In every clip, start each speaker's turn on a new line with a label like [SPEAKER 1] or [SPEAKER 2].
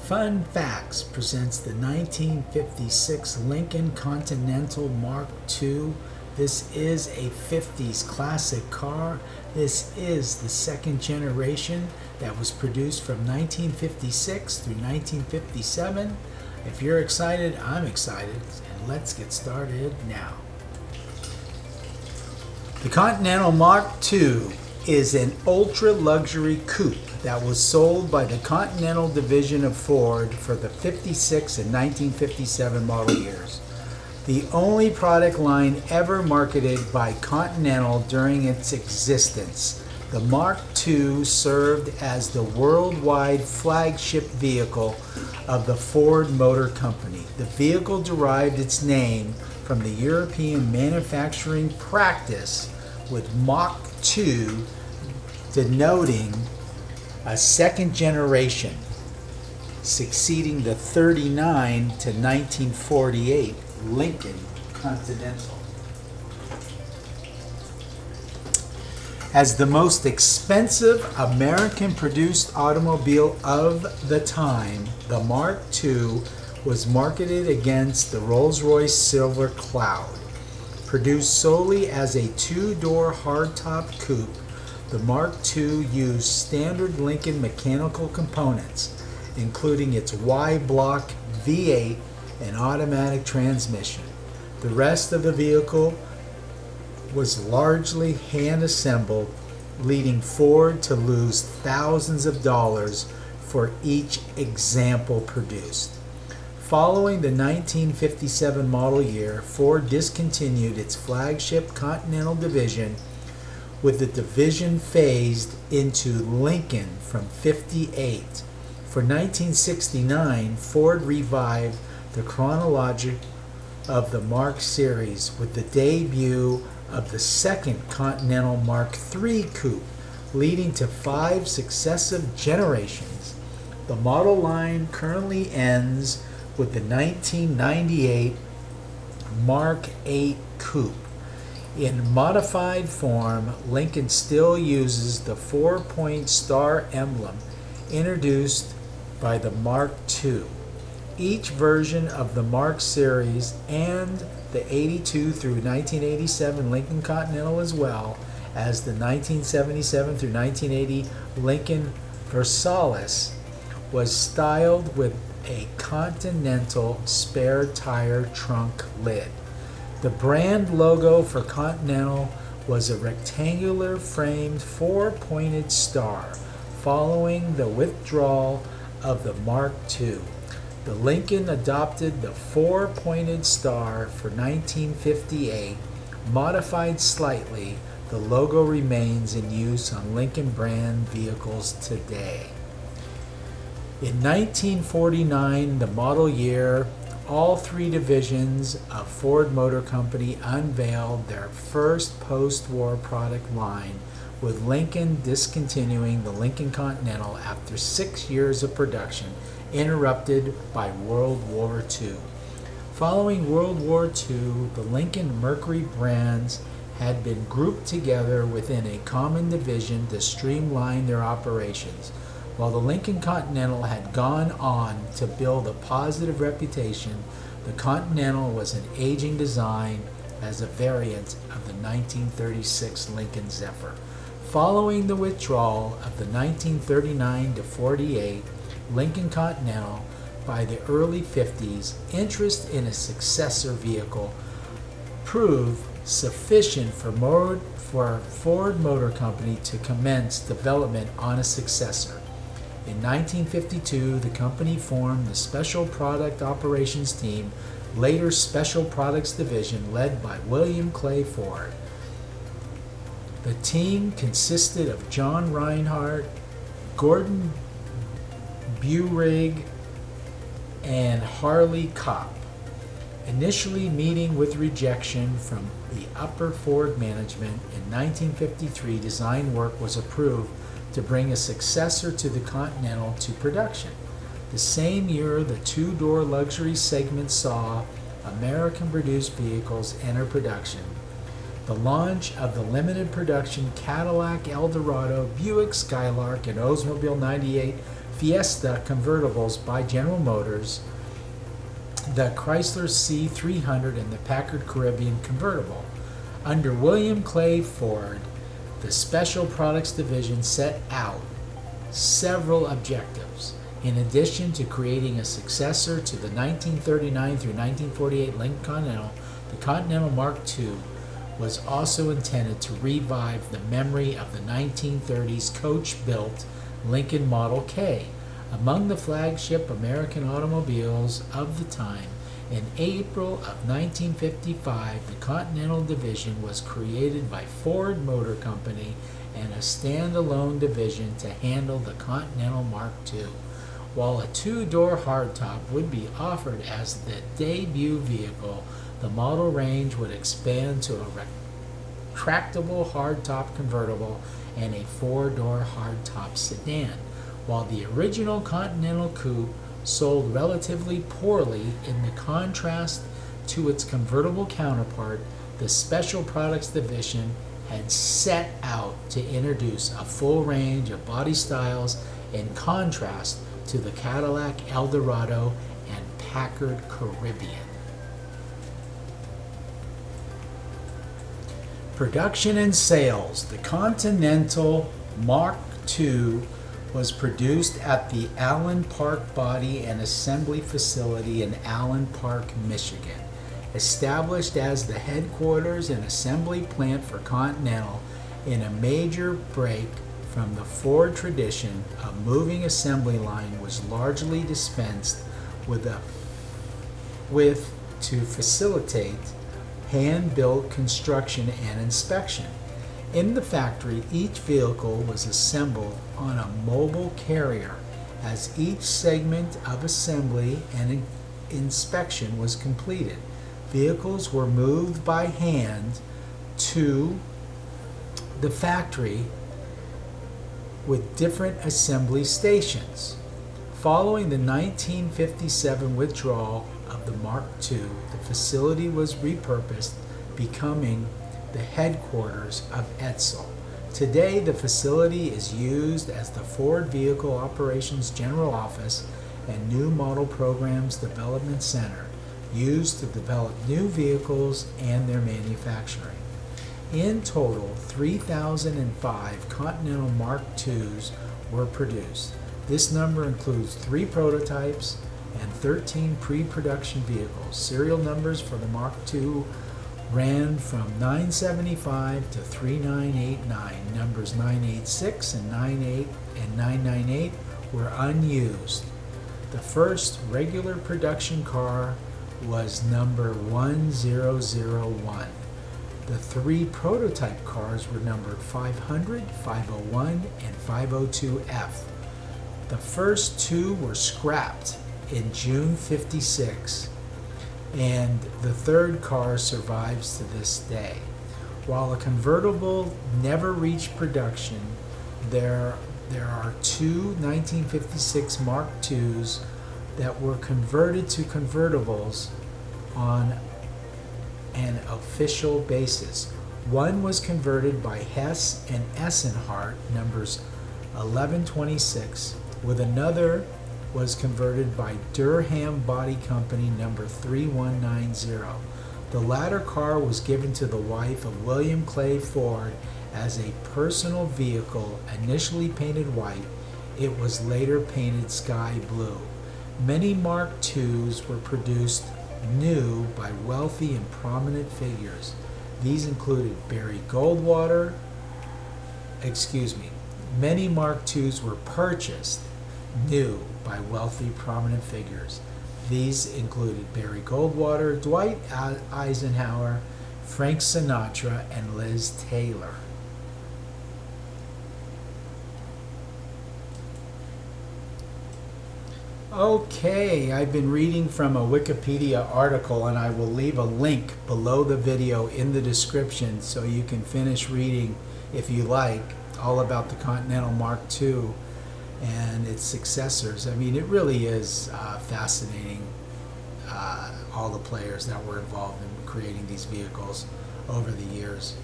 [SPEAKER 1] Fun Facts presents the 1956 Lincoln Continental Mark II. This is a 50s classic car. This is the second generation that was produced from 1956 through 1957. If you're excited, I'm excited, and let's get started now. The Continental Mark II is an ultra-luxury coupe that was sold by the Continental division of Ford for the 56 and 1957 model years. The only product line ever marketed by Continental during its existence, the Mark II served as the worldwide flagship vehicle of the Ford Motor Company. The vehicle derived its name from the European manufacturing practice, with Mark II denoting a second generation, succeeding the 39 to 1948 Lincoln Continental. As the most expensive American-produced automobile of the time, the Mark II was marketed against the Rolls-Royce Silver Cloud. Produced solely as a two-door hardtop coupe, the Mark II used standard Lincoln mechanical components, including its Y-block V8 and automatic transmission. The rest of the vehicle was largely hand-assembled, leading Ford to lose thousands of dollars for each example produced. Following the 1957 model year, Ford discontinued its flagship Continental division, with the division phased into Lincoln from 58. For 1969, Ford revived the chronology of the Mark series with the debut of the second Continental Mark III coupe, leading to 5 successive generations. The model line currently ends with the 1998 Mark VIII coupe. In modified form, Lincoln still uses the 4-point star emblem introduced by the Mark II. Each version of the Mark series and the 82 through 1987 Lincoln Continental, as well as the 1977 through 1980 Lincoln Versailles, was styled with a Continental spare tire trunk lid. The brand logo for Continental was a rectangular framed 4-pointed star following the withdrawal of the Mark II. The Lincoln adopted the 4-pointed star for 1958. Modified slightly, the logo remains in use on Lincoln brand vehicles today. In 1949, the model year, all 3 divisions of Ford Motor Company unveiled their first post-war product line, with Lincoln discontinuing the Lincoln Continental after 6 years of production, interrupted by World War II. Following World War II, the Lincoln Mercury brands had been grouped together within a common division to streamline their operations. While the Lincoln Continental had gone on to build a positive reputation, the Continental was an aging design as a variant of the 1936 Lincoln Zephyr. Following the withdrawal of the 1939 to 48 Lincoln Continental by the early 50s, interest in a successor vehicle proved sufficient for Ford Motor Company to commence development on a successor. In 1952, the company formed the Special Product Operations Team, later Special Products Division, led by William Clay Ford. The team consisted of John Reinhardt, Gordon Burig, and Harley Kopp. Initially meeting with rejection from the upper Ford management, in 1953 design work was approved to bring a successor to the Continental to production. The same year, the 2-door luxury segment saw American-produced vehicles enter production. The launch of the limited production Cadillac Eldorado, Buick Skylark, and Oldsmobile 98 Fiesta convertibles by General Motors, the Chrysler C300, and the Packard Caribbean convertible. Under William Clay Ford, the Special Products Division set out several objectives. In addition to creating a successor to the 1939 through 1948 Lincoln Continental, the Continental Mark II was also intended to revive the memory of the 1930s coach-built Lincoln Model K. Among the flagship American automobiles of the time, in April of 1955, the Continental Division was created by Ford Motor Company and a standalone division to handle the Continental Mark II. While a two-door hardtop would be offered as the debut vehicle, the model range would expand to a retractable hardtop convertible and a four-door hardtop sedan. While the original Continental Coupe sold relatively poorly, in the contrast to its convertible counterpart, the Special Products Division had set out to introduce a full range of body styles in contrast to the Cadillac Eldorado and Packard Caribbean. Production and sales. The Continental Mark II was produced at the Allen Park Body and Assembly Facility in Allen Park, Michigan. Established as the headquarters and assembly plant for Continental, in a major break from the Ford tradition, a moving assembly line was largely dispensed with to facilitate hand-built construction and inspection. In the factory, each vehicle was assembled on a mobile carrier. As each segment of assembly and inspection was completed, vehicles were moved by hand to the factory with different assembly stations. Following the 1957 withdrawal of the Mark II, the facility was repurposed, becoming the headquarters of Edsel. Today, the facility is used as the Ford Vehicle Operations General Office and New Model Programs Development Center, used to develop new vehicles and their manufacturing. In total, 3,005 Continental Mark IIs were produced. This number includes 3 prototypes and 13 pre-production vehicles. Serial numbers for the Mark II ran from 975 to 3989. Numbers 986 and 998 were unused. The first regular production car was number 1001. The 3 prototype cars were numbered 500, 501, and 502F. The first 2 were scrapped in June '56, and the third car survives to this day. While a convertible never reached production, there are 2 1956 Mark IIs that were converted to convertibles on an official basis. One was converted by Hess and Essenhart, numbers 1126, with another was converted by Durham Body Company, number 3190. The latter car was given to the wife of William Clay Ford as a personal vehicle. Initially painted white, it was later painted sky blue. Many Mark IIs were produced new by wealthy and prominent figures. These included Barry Goldwater. Many Mark IIs were purchased new by wealthy, prominent figures. These included Barry Goldwater, Dwight Eisenhower, Frank Sinatra, and Liz Taylor. Okay, I've been reading from a Wikipedia article, and I will leave a link below the video in the description so you can finish reading, if you like, all about the Continental Mark II and its successors. I mean, it really is fascinating, all the players that were involved in creating these vehicles over the years.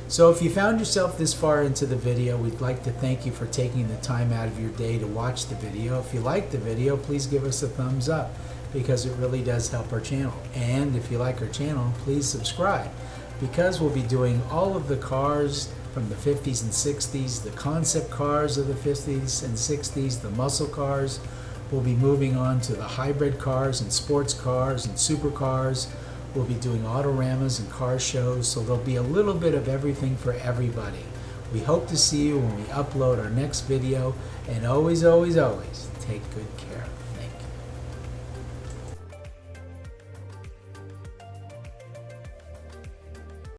[SPEAKER 1] So if you found yourself this far into the video, we'd like to thank you for taking the time out of your day to watch the video. If you like the video, please give us a thumbs up, because it really does help our channel. And if you like our channel, please subscribe, because we'll be doing all of the cars from the 50s and 60s, the concept cars of the 50s and 60s, the muscle cars. We'll be moving on to the hybrid cars and sports cars and supercars. We'll be doing autoramas and car shows, so there'll be a little bit of everything for everybody. We hope to see you when we upload our next video, and always, always, always take good care.